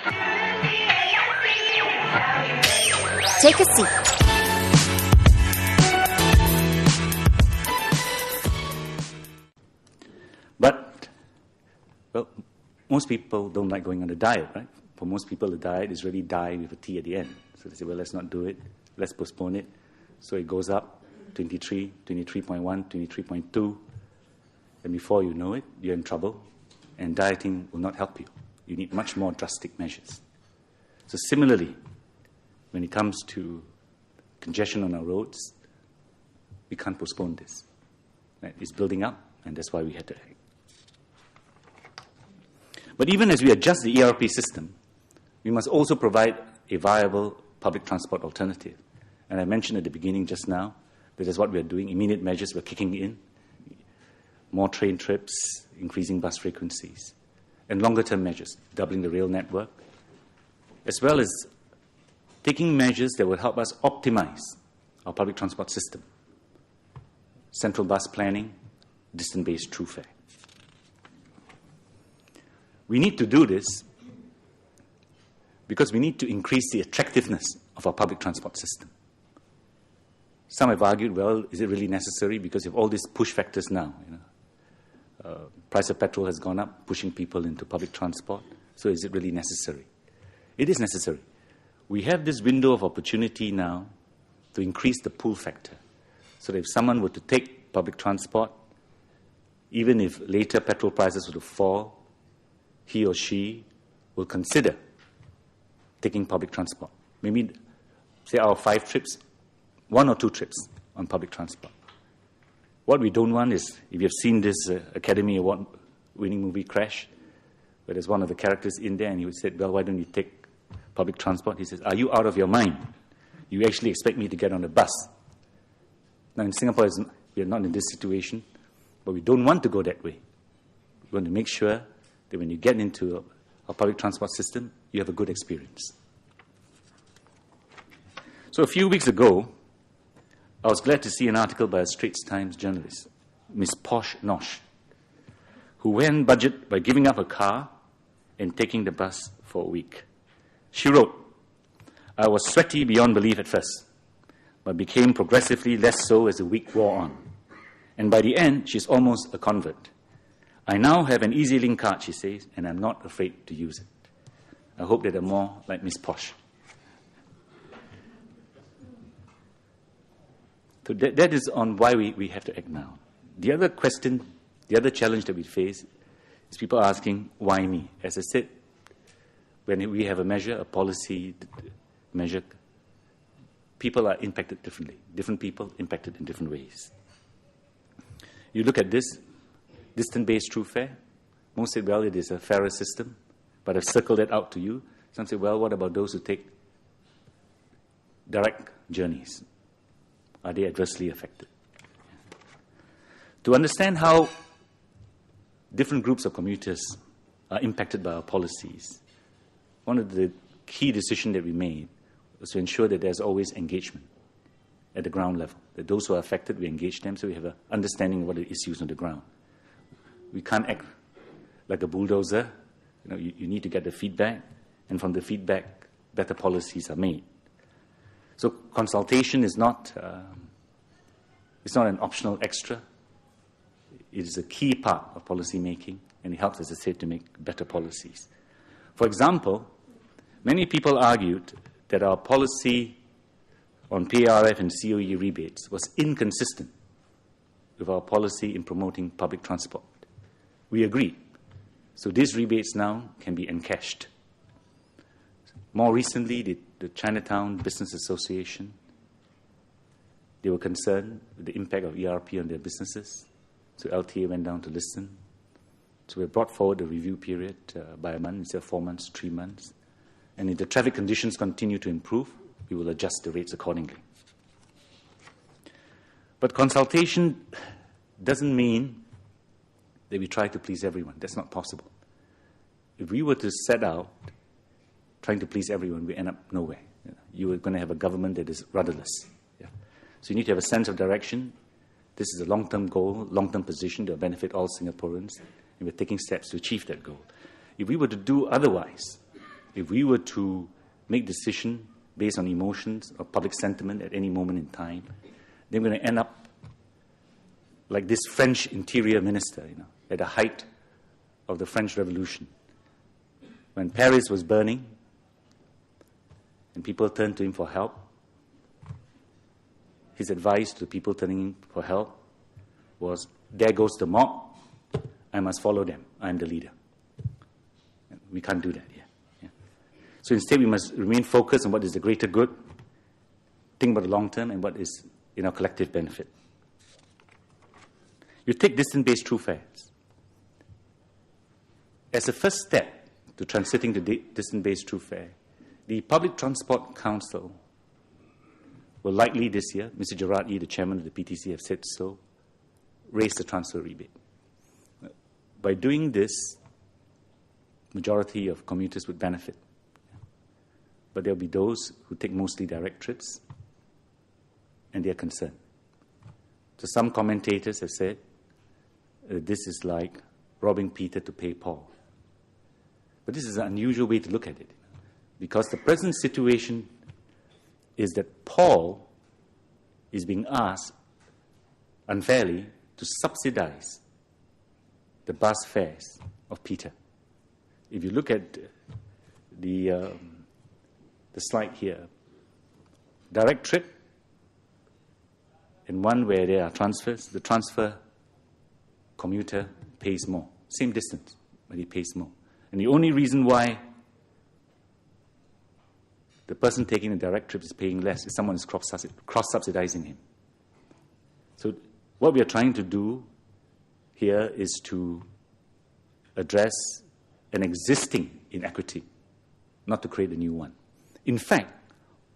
Take a seat. But, well, most people don't like going on a diet, right? For most people, a diet is really die with a T at the end. So they say, well, let's not do it. Let's postpone it. So it goes up, 23, 23.1, 23.2. And before you know it, you're in trouble. And dieting will not help you. You need much more drastic measures. So similarly, when it comes to congestion on our roads, we can't postpone this. Right? It's building up, and that's why we had to act. But even as we adjust the ERP system, we must also provide a viable public transport alternative. And I mentioned at the beginning just now that is what we are doing. Immediate measures we're kicking in. More train trips, increasing bus frequencies, and longer-term measures, doubling the rail network, as well as taking measures that will help us optimize our public transport system. Central bus planning, distance-based true fare. We need to do this because we need to increase the attractiveness of our public transport system. Some have argued, well, is it really necessary? Because of all these push factors now, price of petrol has gone up, pushing people into public transport. So is it really necessary? It is necessary. We have this window of opportunity now to increase the pull factor. So that if someone were to take public transport, even if later petrol prices were to fall, he or she will consider taking public transport. Maybe, say, out of 5 trips, 1 or 2 trips on public transport. What we don't want is, if you've seen this Academy Award-winning movie Crash, where there's one of the characters in there and he said, well, why don't you take public transport? He says, are you out of your mind? You actually expect me to get on a bus. Now, in Singapore, we are not in this situation, but we don't want to go that way. We want to make sure that when you get into a public transport system, you have a good experience. So a few weeks ago, I was glad to see an article by a Straits Times journalist, Miss Posh Nosh, who went budget by giving up her car and taking the bus for a week. She wrote, I was sweaty beyond belief at first, but became progressively less so as the week wore on. And by the end, she's almost a convert. I now have an EasyLink card, she says, and I'm not afraid to use it. I hope that there are more like Miss Posh. So that is on why we have to act now. The other question, the other challenge that we face is people asking, why me? As I said, when we have a measure, a policy measure, people are impacted differently. Different people impacted in different ways. You look at this, distance-based true fare. Most say, well, it is a fairer system, but I've circled that out to you. Some say, well, what about those who take direct journeys? Are they adversely affected? To understand how different groups of commuters are impacted by our policies, one of the key decisions that we made was to ensure that there's always engagement at the ground level, that those who are affected, we engage them so we have an understanding of what the issues on the ground. We can't act like a bulldozer. You need to get the feedback, and from the feedback, better policies are made. So consultation is not it's not an optional extra. It is a key part of policy making, and it helps, as I said, to make better policies. For example, many people argued that our policy on PRF and COE rebates was inconsistent with our policy in promoting public transport. We agreed. So these rebates now can be encashed. More recently, the Chinatown Business Association, they were concerned with the impact of ERP on their businesses. So LTA went down to listen. So we brought forward the review period by a month, instead of 4 months, 3 months. And if the traffic conditions continue to improve, we will adjust the rates accordingly. But consultation doesn't mean that we try to please everyone. That's not possible. If we were to set out trying to please everyone, we end up nowhere. You are going to have a government that is rudderless. Yeah. So you need to have a sense of direction. This is a long-term goal, long-term position to benefit all Singaporeans, and we're taking steps to achieve that goal. If we were to do otherwise, if we were to make decisions based on emotions or public sentiment at any moment in time, then we're going to end up like this French interior minister, at the height of the French Revolution. When Paris was burning and people turned to him for help, his advice to people turning in for help was, there goes the mob, I must follow them, I'm the leader. We can't do that here. Yeah. So instead we must remain focused on what is the greater good, think about the long term and what is in our collective benefit. You take distance-based true fares. As a first step to transiting to distance-based true fare, the Public Transport Council will likely this year, Mr. Gerard Yee, the chairman of the PTC, have said so, raise the transfer rebate. By doing this, majority of commuters would benefit. But there will be those who take mostly direct trips, and they are concerned. So some commentators have said this is like robbing Peter to pay Paul. But this is an unusual way to look at it, because the present situation is that Paul is being asked unfairly to subsidize the bus fares of Peter. If you look at the slide here, direct trip and one where there are transfers, the transfer commuter pays more. Same distance, but he pays more. And the only reason why the person taking the direct trip is paying less is someone is cross-subsidizing him. So what we are trying to do here is to address an existing inequity, not to create a new one. In fact,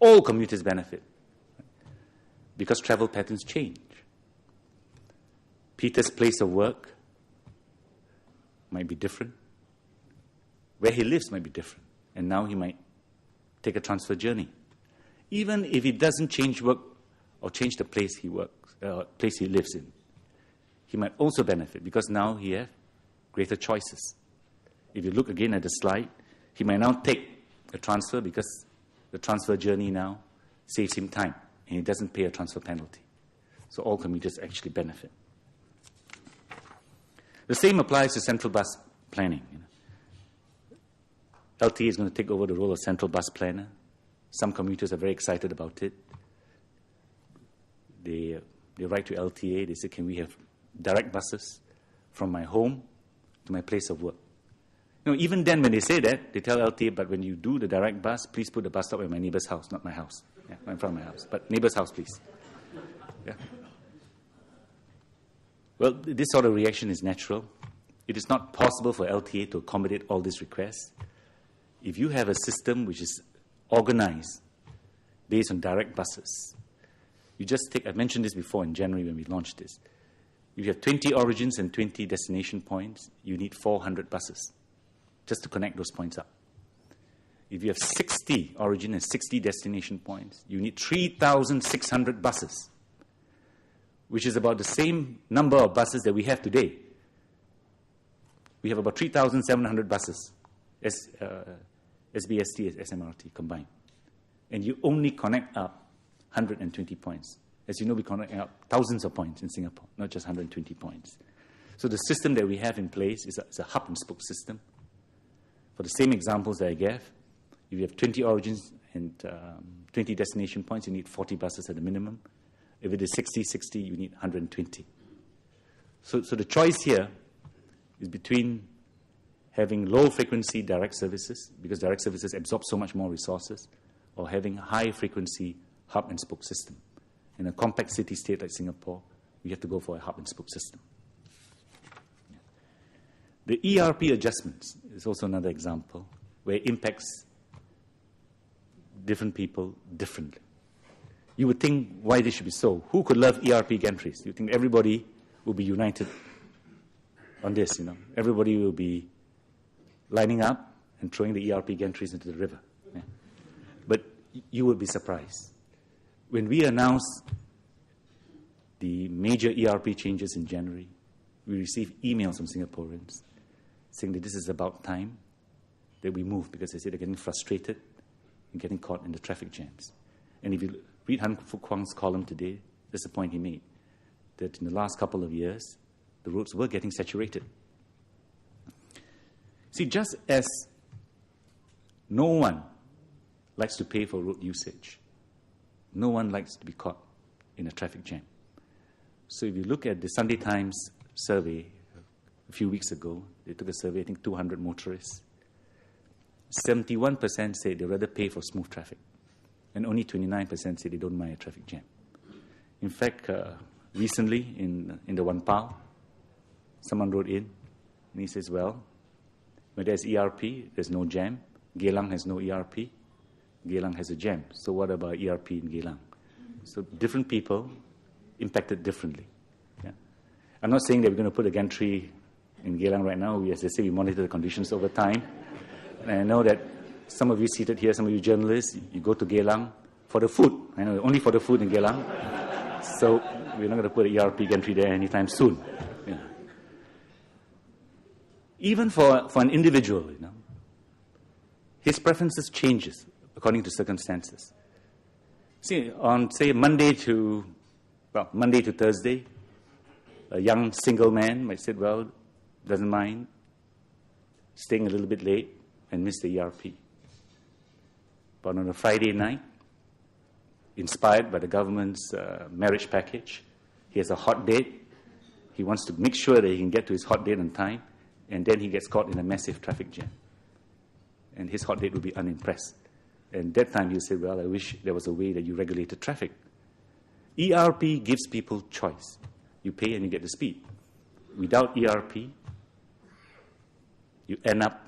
all commuters benefit because travel patterns change. Peter's place of work might be different. Where he lives might be different. And now he might take a transfer journey. Even if he doesn't change work or change the place he works, place he lives in, he might also benefit because now he has greater choices. If you look again at the slide, he might now take a transfer because the transfer journey now saves him time and he doesn't pay a transfer penalty. So all commuters actually benefit. The same applies to central bus planning. LTA is going to take over the role of central bus planner. Some commuters are very excited about it. They write to LTA, they say, can we have direct buses from my home to my place of work? Even then when they say that, they tell LTA, but when you do the direct bus, please put the bus stop at my neighbor's house, not my house. Yeah, in front of my house, but neighbor's house, please. Yeah. Well, this sort of reaction is natural. It is not possible for LTA to accommodate all these requests. If you have a system which is organized based on direct buses, you just take, I mentioned this before in January when we launched this. If you have 20 origins and 20 destination points, you need 400 buses just to connect those points up. If you have 60 origin and 60 destination points, you need 3,600 buses, which is about the same number of buses that we have today. We have about 3,700 buses, SBST and SMRT combined. And you only connect up 120 points. As you know, we connect up thousands of points in Singapore, not just 120 points. So the system that we have in place is a hub and spoke system. For the same examples that I gave, if you have 20 origins and 20 destination points, you need 40 buses at the minimum. If it is 60, you need 120. So the choice here is between having low-frequency direct services, because direct services absorb so much more resources, or having high-frequency hub and spoke system. In a compact city-state like Singapore, we have to go for a hub and spoke system. The ERP adjustments is also another example where it impacts different people differently. You would think why this should be so. Who could love ERP gantries? You think everybody will be united on this, Everybody will be lining up and throwing the ERP gantries into the river. Yeah. But you will be surprised. When we announced the major ERP changes in January, we received emails from Singaporeans saying that this is about time that we move because they say they're getting frustrated and getting caught in the traffic jams. And if you read Han Fu Kwang's column today, that's the point he made, that in the last couple of years, the roads were getting saturated. See, just as no one likes to pay for road usage, no one likes to be caught in a traffic jam. So if you look at the Sunday Times survey a few weeks ago, they took a survey, I think 200 motorists. 71% say they'd rather pay for smooth traffic, and only 29% say they don't mind a traffic jam. In fact, recently in the Wan Pao, someone wrote in, and he says, well, when there's ERP, there's no jam. Geylang has no ERP. Geylang has a jam. So what about ERP in Geylang? So different people impacted differently. Yeah. I'm not saying that we're going to put a gantry in Geylang right now. As I say, we monitor the conditions over time. And I know that some of you seated here, some of you journalists, you go to Geylang for the food. I know, only for the food in Geylang. So we're not going to put an ERP gantry there anytime soon. Yeah. Even for an individual, his preferences changes according to circumstances. See, on, say, Monday to Thursday, a young single man might say, well, doesn't mind staying a little bit late and miss the ERP. But on a Friday night, inspired by the government's marriage package, he has a hot date. He wants to make sure that he can get to his hot date on time, and then he gets caught in a massive traffic jam. And his hot date will be unimpressed. And that time he'll say, well, I wish there was a way that you regulated traffic. ERP gives people choice. You pay and you get the speed. Without ERP, you end up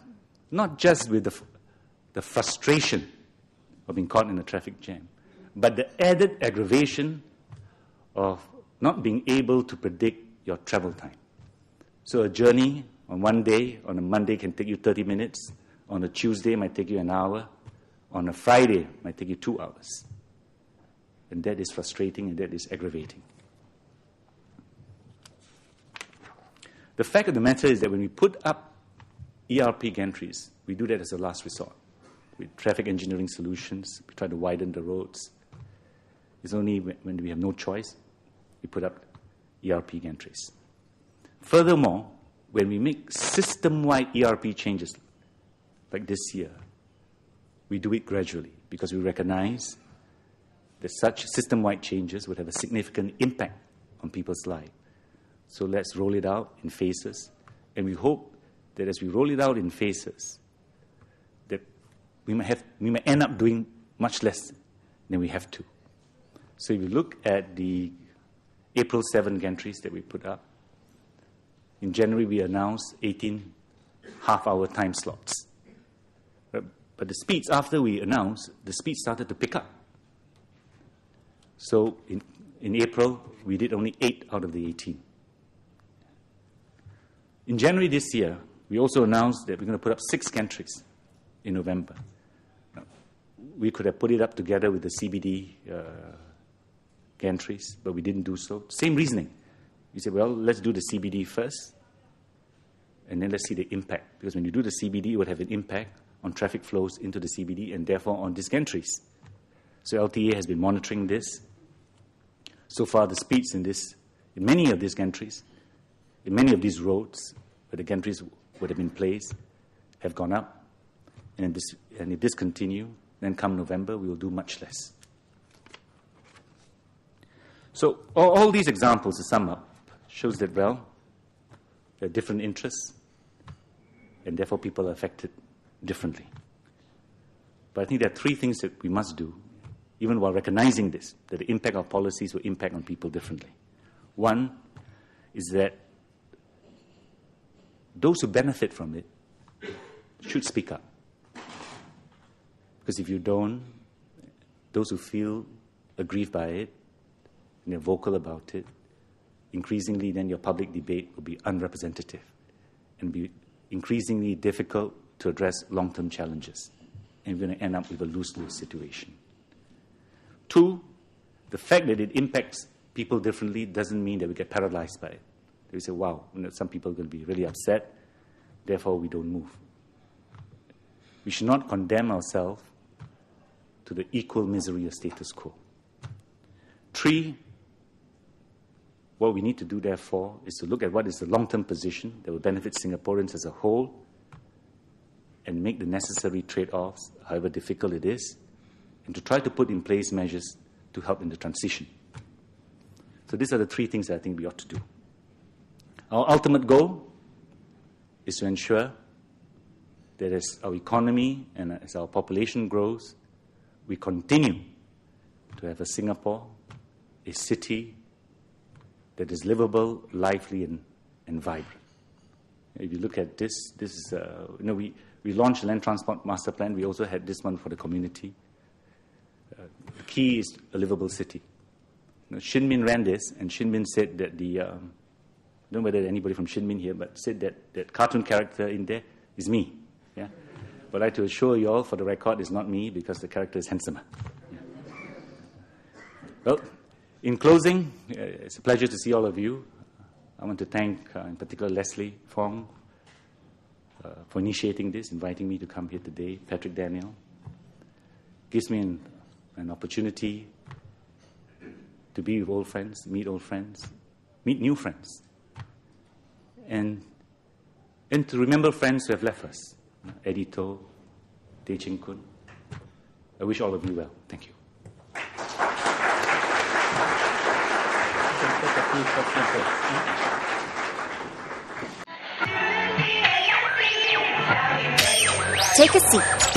not just with the frustration of being caught in a traffic jam, but the added aggravation of not being able to predict your travel time. So a journey on one day, on a Monday, can take you 30 minutes. On a Tuesday, it might take you an hour. On a Friday, it might take you 2 hours. And that is frustrating and that is aggravating. The fact of the matter is that when we put up ERP gantries, we do that as a last resort. With traffic engineering solutions, we try to widen the roads. It's only when we have no choice, we put up ERP gantries. Furthermore, when we make system-wide ERP changes, like this year, we do it gradually because we recognize that such system-wide changes would have a significant impact on people's lives. So let's roll it out in phases, and we hope that as we roll it out in phases, that we may end up doing much less than we have to. So if you look at the April 7 gantries that we put up, in January we announced 18 half-hour time slots. But the speeds after we announced, the speeds started to pick up. So in April, we did only 8 out of the 18. In January this year, we also announced that we're going to put up 6 gantries in November. Now, we could have put it up together with the CBD gantries, but we didn't do so. Same reasoning. We said, well, let's do the CBD first, and then let's see the impact. Because when you do the CBD, it would have an impact on traffic flows into the CBD and therefore on these gantries. So LTA has been monitoring this. So far, the speeds in many of these gantries, in many of these roads where the gantries would have been placed, have gone up. And if this continues, then come November, we will do much less. So all these examples, to sum up, shows that, well, there are different interests, and therefore people are affected differently. But I think there are 3 things that we must do, even while recognizing this, that the impact of policies will impact on people differently. One is that those who benefit from it should speak up. Because if you don't, those who feel aggrieved by it, and they're vocal about it, increasingly then your public debate will be unrepresentative and be increasingly difficult to address long-term challenges. And we're going to end up with a lose-lose situation. 2, the fact that it impacts people differently doesn't mean that we get paralyzed by it. We say, wow, some people are going to be really upset, therefore we don't move. we should not condemn ourselves to the equal misery of status quo. 3, what we need to do, therefore, is to look at what is the long-term position that will benefit Singaporeans as a whole and make the necessary trade-offs, however difficult it is, and to try to put in place measures to help in the transition. So these are the 3 things that I think we ought to do. Our ultimate goal is to ensure that as our economy and as our population grows, we continue to have a Singapore, a city that is livable, lively, and vibrant. If you look at this is, we launched the Land Transport Master Plan. We also had this one for the community. The key is a livable city. Shin Min ran this, and Shin Min said that I don't know whether anybody from Shin Min here, but said that cartoon character in there is me. Yeah? But I'd like to assure you all, for the record, it's not me because the character is handsomer. Yeah. Well, in closing, it's a pleasure to see all of you. I want to thank, in particular, Leslie Fong for initiating this, inviting me to come here today, Patrick Daniel. Gives me an opportunity to be with old friends, meet new friends, and to remember friends who have left us. Eddie To, Teh Ching Kun. I wish all of you well. Thank you. Take a seat.